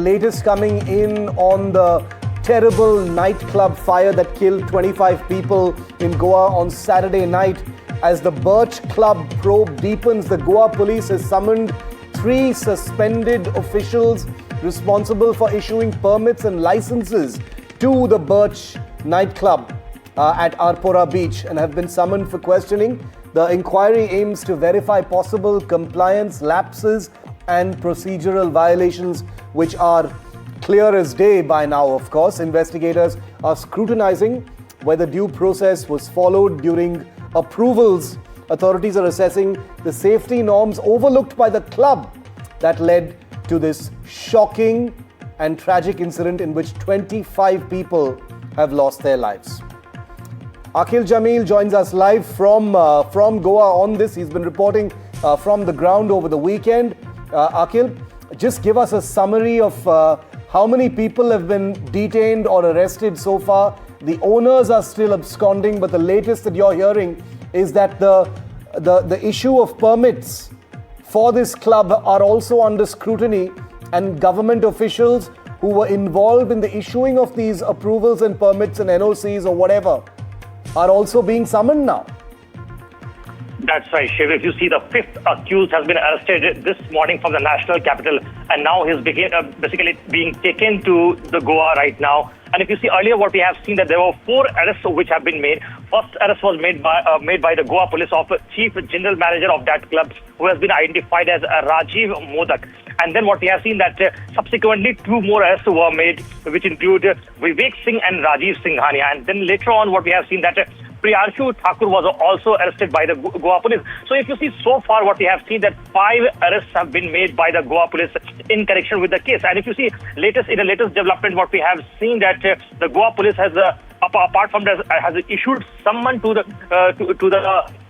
latest coming in on the terrible nightclub fire that killed 25 people in Goa on Saturday night. As the Birch Club probe deepens, the Goa police has summoned 3 suspended officials responsible for issuing permits and licenses to the Birch Nightclub at Arpora Beach and have been summoned for questioning. The inquiry aims to verify possible compliance lapses and procedural violations, which are clear as day by now, of course. Investigators are scrutinizing whether due process was followed during approvals. Authorities are assessing the safety norms overlooked by the club that led to this shocking and tragic incident in which 25 people have lost their lives. Akhil Jamil joins us live from Goa on this. He's been reporting from the ground over the weekend. Akhil, just give us a summary of how many people have been detained or arrested so far. The owners are still absconding, but the latest that you're hearing is that the issue of permits for this club are also under scrutiny, and government officials who were involved in the issuing of these approvals and permits and NOCs or whatever are also being summoned now. That's right, Shiv. If you see, the 5th accused has been arrested this morning from the national capital, and now he's basically being taken to the Goa right now. And if you see earlier, what we have seen, that there were 4 arrests which have been made. First arrest was made by the Goa police of chief general manager of that club, who has been identified as Rajiv Modak. And then what we have seen that subsequently 2 more arrests were made, which include Vivek Singh and Rajiv Singhania. And then later on, what we have seen that Priyanshu Thakur was also arrested by the Goa police. So if you see so far, what we have seen that 5 arrests have been made by the Goa police in connection with the case. And if you see in the latest development, what we have seen that the Goa police has apart from that, has issued summon to the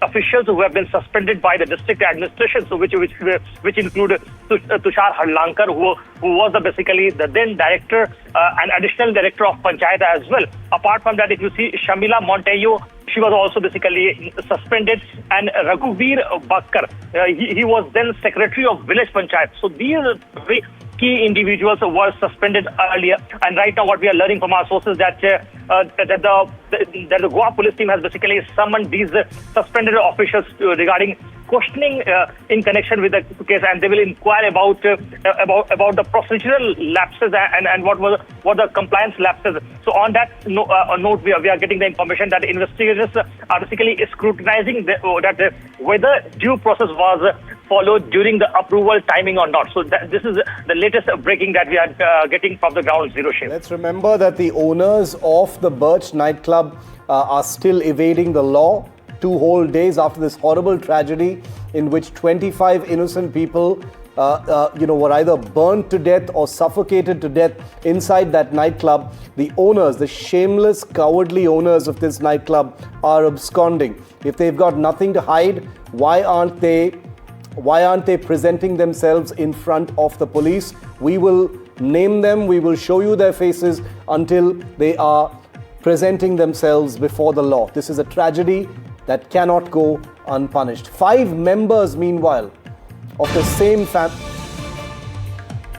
officials who have been suspended by the district administration. So which include Tushar Harlankar, who was basically the then director and additional director of Panchayat as well. Apart from that, if you see Shamila Montejo, she was also basically suspended, and Raghuveer Bakkar, he was then secretary of village Panchayat. So these very key individuals were suspended earlier, and right now what we are learning from our sources that the Goa police team has basically summoned these suspended officials regarding questioning in connection with the case, and they will inquire about the procedural lapses and what the compliance lapses. So on that note, we are getting the information that investigators are basically scrutinizing that whether due process was followed during the approval timing or not. So this is the latest breaking that we are getting from the ground zero shift. Let's remember that the owners of the Birch nightclub are still evading the law 2 whole days after this horrible tragedy in which 25 innocent people were either burnt to death or suffocated to death inside that nightclub. The owners, the shameless, cowardly owners of this nightclub, are absconding. If they've got nothing to hide, why aren't they presenting themselves in front of the police? We will name them, we will show you their faces until they are presenting themselves before the law. This is a tragedy that cannot go unpunished. 5 members, meanwhile, of the same family.